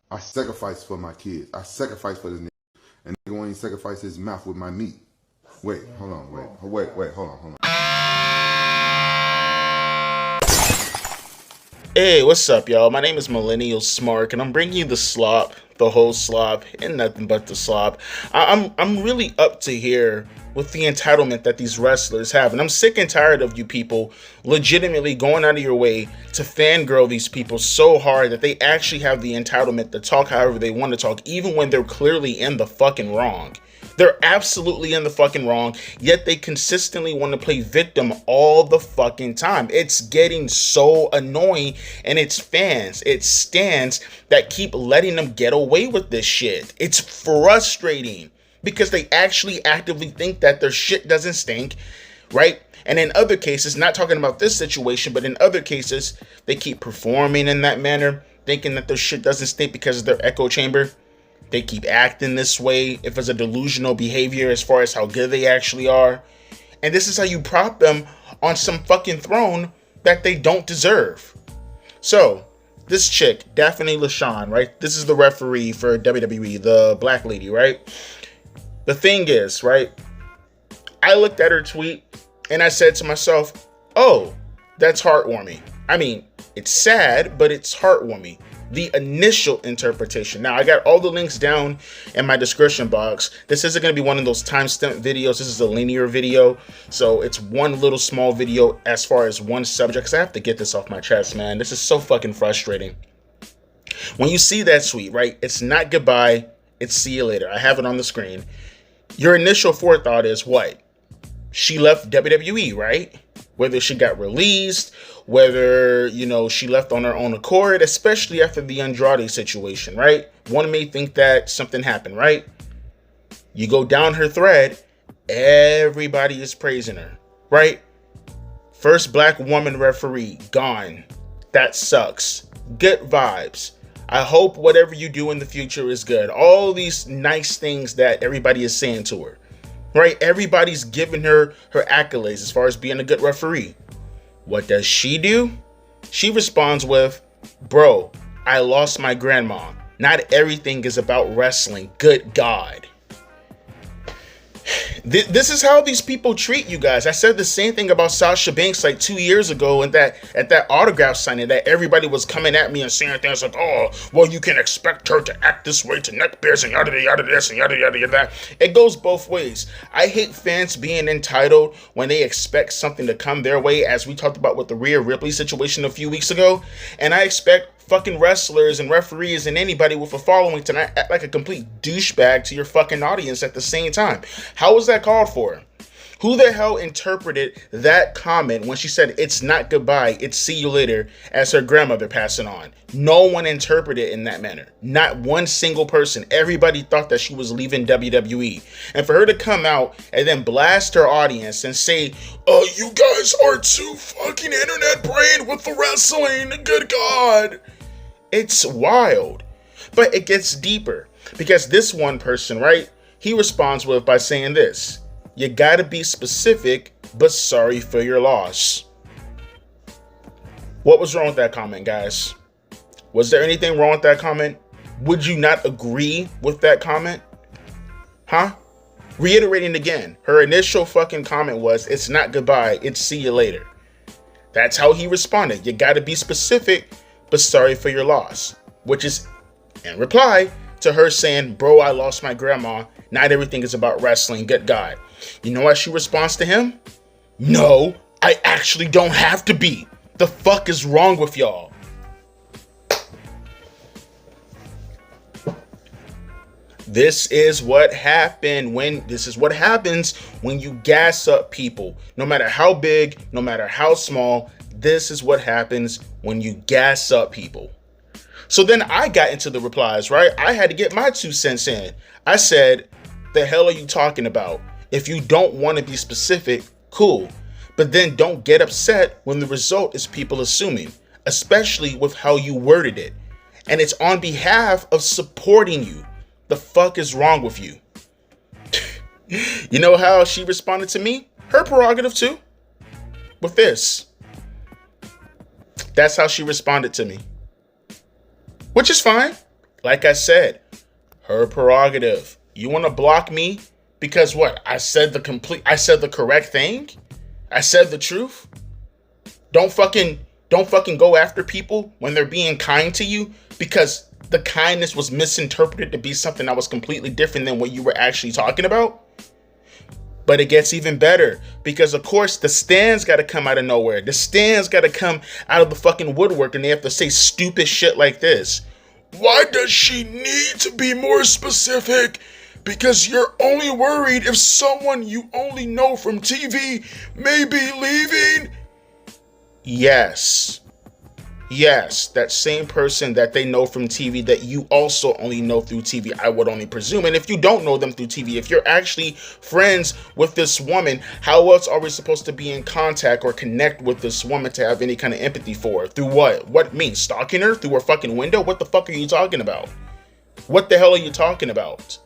I sacrifice for my kids. I sacrifice for this nigga. And nigga won't even sacrifice his mouth with my meat. Wait, hold on, hold on. Hey, what's up, y'all? My name is Millennial Smark, and I'm bringing you the slop, the whole slop, and nothing but the slop. I'm really up to here with the entitlement that these wrestlers have, and I'm sick and tired of you people legitimately going out of your way to fangirl these people so hard that they actually have the entitlement to talk however they want to talk, even when they're clearly in the fucking wrong. They're absolutely in the fucking wrong, yet they consistently want to play victim all the fucking time. It's getting so annoying, and it's fans, it's stans that keep letting them get away with this shit. It's frustrating because they actually actively think that their shit doesn't stink, right? And in other cases, not talking about this situation, but in other cases, they keep performing in that manner, thinking that their shit doesn't stink because of their echo chamber. They keep acting this way if it's a delusional behavior as far as how good they actually are. And this is how you prop them on some fucking throne that they don't deserve. So, this chick, Daphne LaShawn, right? This is the referee for WWE, the black lady, right? The thing is, right? I looked at her tweet and I said to myself, oh, that's heartwarming. I mean, it's sad, but it's heartwarming. The initial interpretation. Now, I got all the links down in my description box. This isn't going to be one of those timestamp videos. This is a linear video. So it's one little small video as far as one subject. Because I have to get this off my chest, man. This is so fucking frustrating. When you see that tweet, right? It's not goodbye. It's see you later. I have it on the screen. Your initial forethought is what? She left WWE, right? Whether she got released, whether, she left on her own accord, especially after the Andrade situation, right? One may think that something happened, right? You go down her thread, everybody is praising her, right? First black woman referee, gone. That sucks. Good vibes. I hope whatever you do in the future is good. All these nice things that everybody is saying to her. Right? Everybody's giving her accolades as far as being a good referee. What does she do? She responds with, bro, I lost my grandma. Not everything is about wrestling. Good God. This is how these people treat you guys. I said the same thing about Sasha Banks like 2 years ago and at that autograph signing that everybody was coming at me and saying things like, oh, well, you can expect her to act this way to neckbeards and yada yada this and yada yada yada. It goes both ways. I hate fans being entitled when they expect something to come their way, as we talked about with the Rhea Ripley situation a few weeks ago. And I expect fucking wrestlers and referees and anybody with a following to not act like a complete douchebag to your fucking audience at the same time. How was that called for? Who the hell interpreted that comment when she said it's not goodbye, it's see you later, as her grandmother passing on? No one interpreted it in that manner. Not one single person. Everybody thought that she was leaving WWE. And for her to come out and then blast her audience and say, oh, you guys are too fucking internet brained with the wrestling, good God. It's wild. But it gets deeper because this one person, right? He responds with by saying this: you gotta be specific, but sorry for your loss. What was wrong with that comment, guys? Was there anything wrong with that comment? Would you not agree with that comment? Huh? Reiterating again, her initial fucking comment was, it's not goodbye, it's see you later. That's how he responded. You gotta be specific, but sorry for your loss. Which is in reply to her saying, bro, I lost my grandma. Not everything is about wrestling. Good God. You know what she responds to him? No, I actually don't have to be. The fuck is wrong with y'all? This is what happens when you gas up people. No matter how big, no matter how small, this is what happens when you gas up people. So then I got into the replies, right? I had to get my 2 cents in. I said, the hell are you talking about? If you don't want to be specific, cool. But then don't get upset when the result is people assuming, especially with how you worded it. And it's on behalf of supporting you. The fuck is wrong with you? You know how she responded to me? Her prerogative too. With this. That's how she responded to me. Which is fine. like I said, her prerogative. You want to block me because what? I said the correct thing? I said the truth? Don't fucking go after people when they're being kind to you because the kindness was misinterpreted to be something that was completely different than what you were actually talking about. But it gets even better because, of course, the stands got to come out of nowhere. The stands got to come out of the fucking woodwork and they have to say stupid shit like this. Why does she need to be more specific? Because you're only worried if someone you only know from TV may be leaving? Yes. Yes, that same person that they know from TV that you also only know through TV, I would only presume. And if you don't know them through TV, if you're actually friends with this woman, how else are we supposed to be in contact or connect with this woman to have any kind of empathy for her? Through what? What means? Stalking her through her fucking window? What the fuck are you talking about? What the hell are you talking about?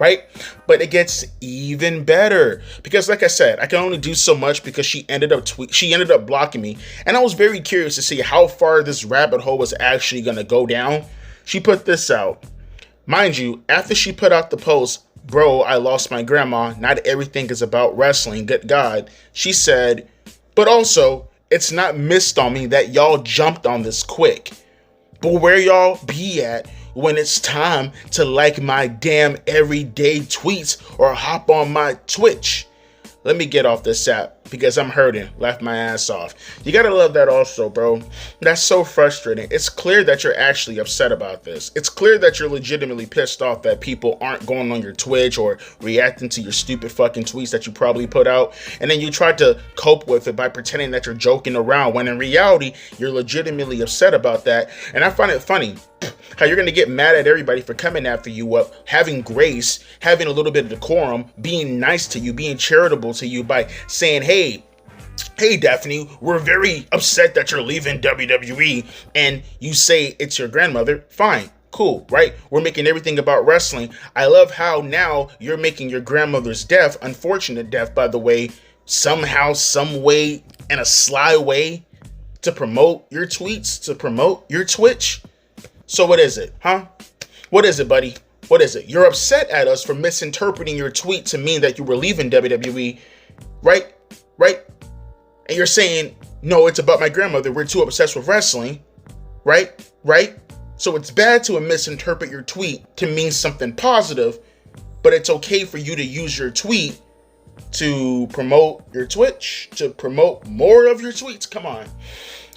Right? But it gets even better because, like I said, I can only do so much because she ended up blocking me, and I was very curious to see how far this rabbit hole was actually gonna go down. She put this out, mind you, after she put out the post, bro, I lost my grandma. Not everything is about wrestling. Good God, she said, but also it's not missed on me that y'all jumped on this quick. But where y'all be at when it's time to like my damn everyday tweets or hop on my Twitch? Let me get off this app because I'm hurting. Laugh my ass off. You gotta love that also, bro. That's so frustrating. It's clear that you're actually upset about this. It's clear that you're legitimately pissed off that people aren't going on your Twitch or reacting to your stupid fucking tweets that you probably put out. And then you try to cope with it by pretending that you're joking around when in reality, you're legitimately upset about that. And I find it funny how you're going to get mad at everybody for coming after you up, having grace, having a little bit of decorum, being nice to you, being charitable to you by saying, hey, Daphne, we're very upset that you're leaving WWE, and you say it's your grandmother. Fine, cool, right? We're making everything about wrestling. I love how now you're making your grandmother's death, unfortunate death, by the way, somehow, some way, in a sly way, to promote your tweets, to promote your Twitch. So what is it, huh? What is it, buddy? What is it? You're upset at us for misinterpreting your tweet to mean that you were leaving WWE, right? Right? And you're saying, no, it's about my grandmother. We're too obsessed with wrestling, right? Right? So it's bad to misinterpret your tweet to mean something positive, but it's okay for you to use your tweet to promote your Twitch, to promote more of your tweets. Come on.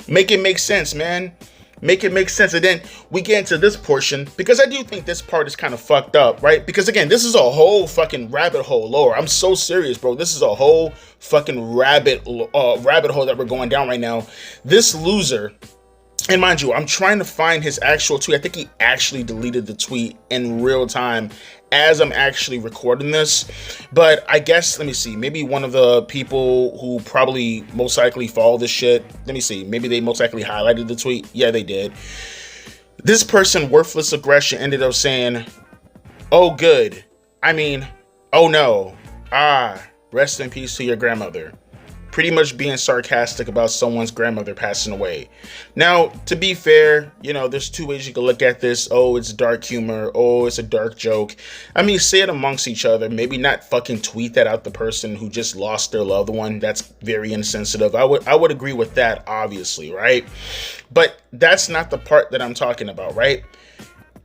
Make it make sense, man. Make it make sense. And then we get into this portion because I do think this part is kind of fucked up, right? Because again, this is a whole fucking rabbit hole lore. I'm so serious, bro. This is a whole fucking rabbit hole that we're going down right now. This loser, and mind you, I'm trying to find his actual tweet. I think he actually deleted the tweet in real time as I'm actually recording this. But I guess, let me see, maybe one of the people who probably most likely follow this shit, let me see, maybe they most likely highlighted the tweet. Yeah, they did. This person, Worthless Aggression, ended up saying, oh good, I mean, oh no, rest in peace to your grandmother. Pretty much being sarcastic about someone's grandmother passing away. Now, to be fair, you know, there's two ways you can look at this. Oh, it's dark humor. Oh, it's a dark joke. I mean, say it amongst each other. Maybe not fucking tweet that out the person who just lost their loved one. That's very insensitive. I would agree with that, obviously, right? But that's not the part that I'm talking about, right?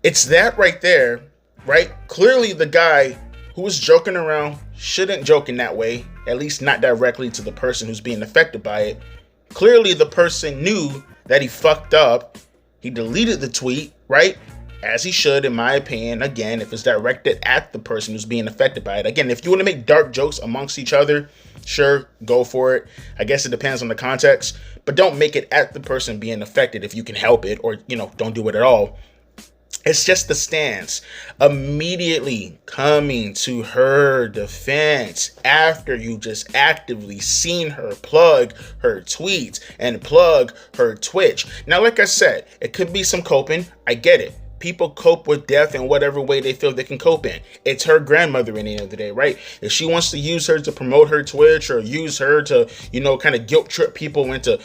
It's that right there, right? Clearly, the guy who was joking around shouldn't joke in that way, at least not directly to the person who's being affected by it. Clearly, the person knew that he fucked up. He deleted the tweet, right? As he should, in my opinion. Again, if it's directed at the person who's being affected by it. Again, if you want to make dark jokes amongst each other, sure, go for it. I guess it depends on the context, but don't make it at the person being affected if you can help it, or, you know, don't do it at all. It's just the stance immediately coming to her defense after you just actively seen her plug her tweets and plug her Twitch. Now, like I said, it could be some coping. I get it. people cope with death in whatever way they feel they can cope in. It's her grandmother in the end of the day, right? If she wants to use her to promote her Twitch or use her to, kind of guilt trip people into,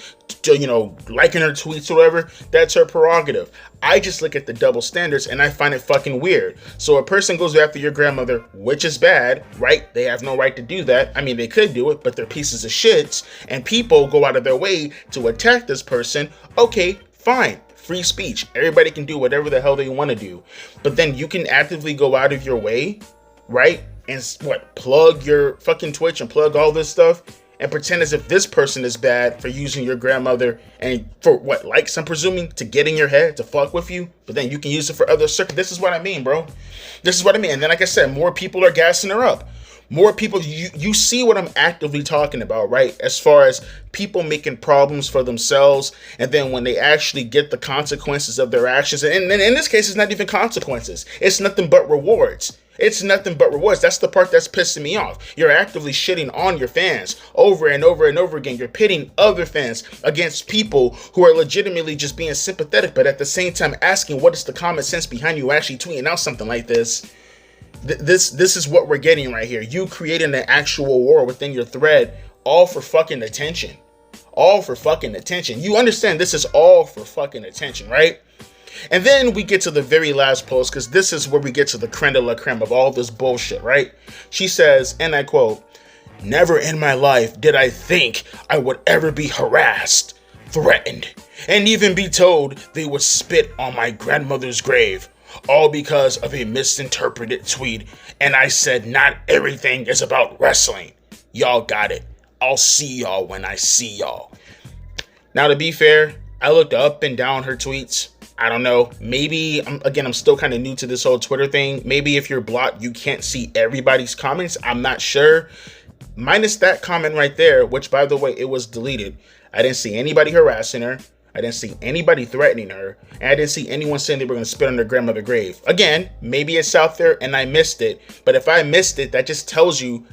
liking her tweets or whatever, that's her prerogative. I just look at the double standards and I find it fucking weird. So a person goes after your grandmother, which is bad, right? They have no right to do that. I mean, they could do it, but they're pieces of shits, and people go out of their way to attack this person. Okay, fine. Free speech. Everybody can do whatever the hell they want to do. But then you can actively go out of your way, right? And plug your fucking Twitch and plug all this stuff and pretend as if this person is bad for using your grandmother and for likes, I'm presuming, to get in your head, to fuck with you. But then you can use it for other circles. This is what I mean, bro. This is what I mean. And then, like I said, more people are gassing her up. More people, you see what I'm actively talking about, right? As far as people making problems for themselves, and then when they actually get the consequences of their actions, and in this case, it's not even consequences. It's nothing but rewards. It's nothing but rewards. That's the part that's pissing me off. You're actively shitting on your fans over and over and over again. You're pitting other fans against people who are legitimately just being sympathetic, but at the same time asking what is the common sense behind you actually tweeting out something like this. This is what we're getting right here. You creating an actual war within your thread, all for fucking attention. All for fucking attention. You understand this is all for fucking attention, right? And then we get to the very last post, because this is where we get to the creme de la creme of all this bullshit, right? She says, and I quote, "Never in my life did I think I would ever be harassed, threatened, and even be told they would spit on my grandmother's grave. All because of a misinterpreted tweet. And I said, not everything is about wrestling. Y'all got it. I'll see y'all when I see y'all." Now, to be fair, I looked up and down her tweets. I don't know. Maybe, I'm still kind of new to this whole Twitter thing. Maybe if you're blocked, you can't see everybody's comments. I'm not sure. Minus that comment right there, which, by the way, it was deleted. I didn't see anybody harassing her. I didn't see anybody threatening her, and I didn't see anyone saying they were going to spit on their grandmother's grave. Again, maybe it's out there and I missed it, but if I missed it, that just tells you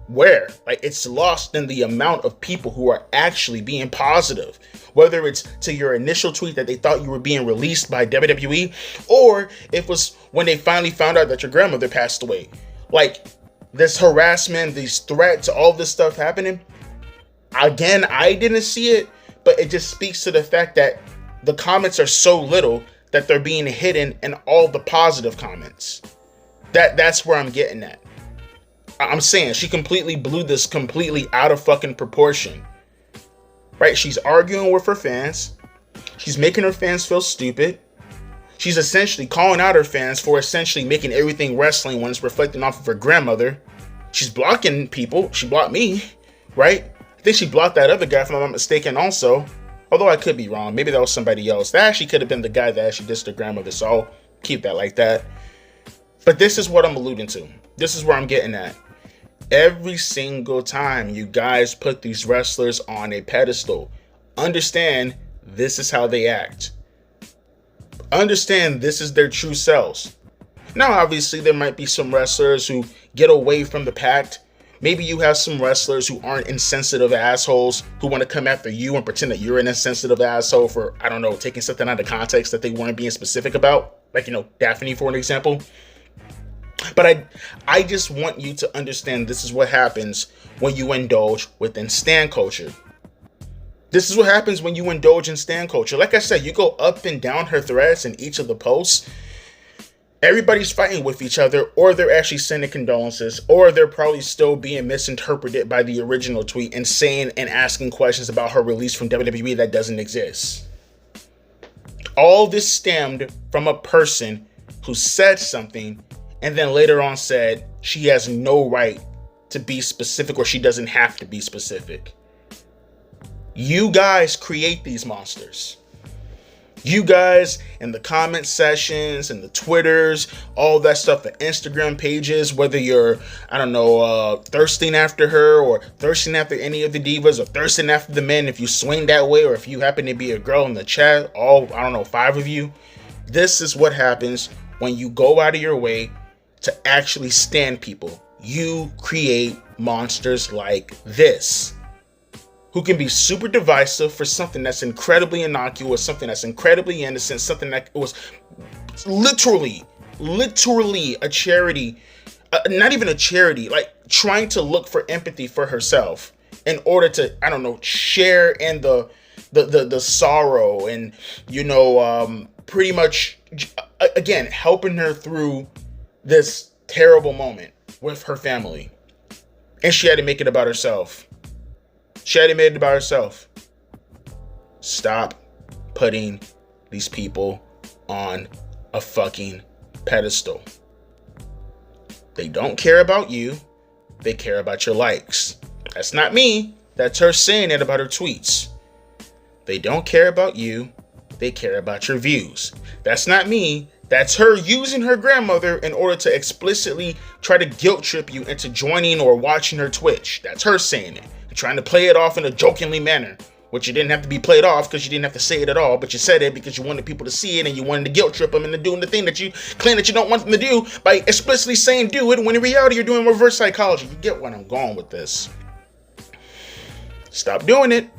where. It's lost in the amount of people who are actually being positive, whether it's to your initial tweet that they thought you were being released by WWE, or if it was when they finally found out that your grandmother passed away. This harassment, these threats, all this stuff happening. Again, I didn't see it. But it just speaks to the fact that the comments are so little that they're being hidden in all the positive comments. That's where I'm getting at. I'm saying she completely blew this completely out of fucking proportion. Right? She's arguing with her fans. She's making her fans feel stupid. She's essentially calling out her fans for essentially making everything wrestling when it's reflecting off of her grandmother. She's blocking people. She blocked me, right? I think she blocked that other guy, if I'm not mistaken, also. Although I could be wrong. Maybe that was somebody else. That actually could have been the guy that actually dissed her grandmother, so I'll keep that like that. But this is what I'm alluding to. This is where I'm getting at. Every single time you guys put these wrestlers on a pedestal, understand this is how they act. Understand this is their true selves. Now, obviously, there might be some wrestlers who get away from the pact. Maybe you have some wrestlers who aren't insensitive assholes who want to come after you and pretend that you're an insensitive asshole for, I don't know, taking something out of context that they weren't being specific about. Daphne, for an example. But I just want you to understand this is what happens when you indulge within stan culture. This is what happens when you indulge in stan culture. Like I said, you go up and down her threads in each of the posts. Everybody's fighting with each other, or they're actually sending condolences, or they're probably still being misinterpreted by the original tweet and saying and asking questions about her release from WWE that doesn't exist. All this stemmed from a person who said something and then later on said she has no right to be specific, or she doesn't have to be specific. You guys create these monsters. You guys in the comment sessions and the Twitters, all that stuff, the Instagram pages, whether you're, thirsting after her or thirsting after any of the divas or thirsting after the men, if you swing that way, or if you happen to be a girl in the chat, all, 5 of you, this is what happens when you go out of your way to actually stand people. You create monsters like this, who can be super divisive for something that's incredibly innocuous, something that's incredibly innocent, something that was literally a charity, not even a charity, like trying to look for empathy for herself in order to, I don't know, share in the sorrow and, pretty much, again, helping her through this terrible moment with her family. And she had to make it about herself. Stop putting these people on a fucking pedestal. They don't care about you. They care about your likes. That's not me. That's her saying it about her tweets. They don't care about you. They care about your views. That's not me. That's her using her grandmother in order to explicitly try to guilt trip you into joining or watching her Twitch. That's her saying it. And trying to play it off in a jokingly manner, which you didn't have to be played off because you didn't have to say it at all, but you said it because you wanted people to see it and you wanted to guilt trip them into doing the thing that you claim that you don't want them to do by explicitly saying do it, when in reality you're doing reverse psychology. You get where I'm going with this. Stop doing it.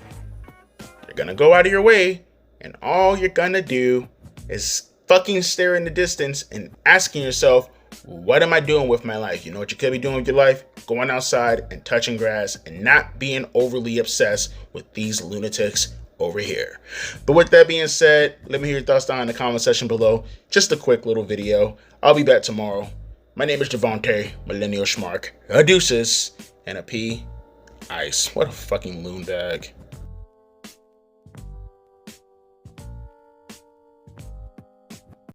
You're gonna go out of your way, and all you're gonna do is fucking stare in the distance and asking yourself, what am I doing with my life? You know what you could be doing with your life? Going outside and touching grass and not being overly obsessed with these lunatics over here. But with that being said, let me hear your thoughts down in the comment section below. Just a quick little video. I'll be back tomorrow. My name is Javante, Millennial Schmark. A deuces and a P. Ice. What a fucking loon bag.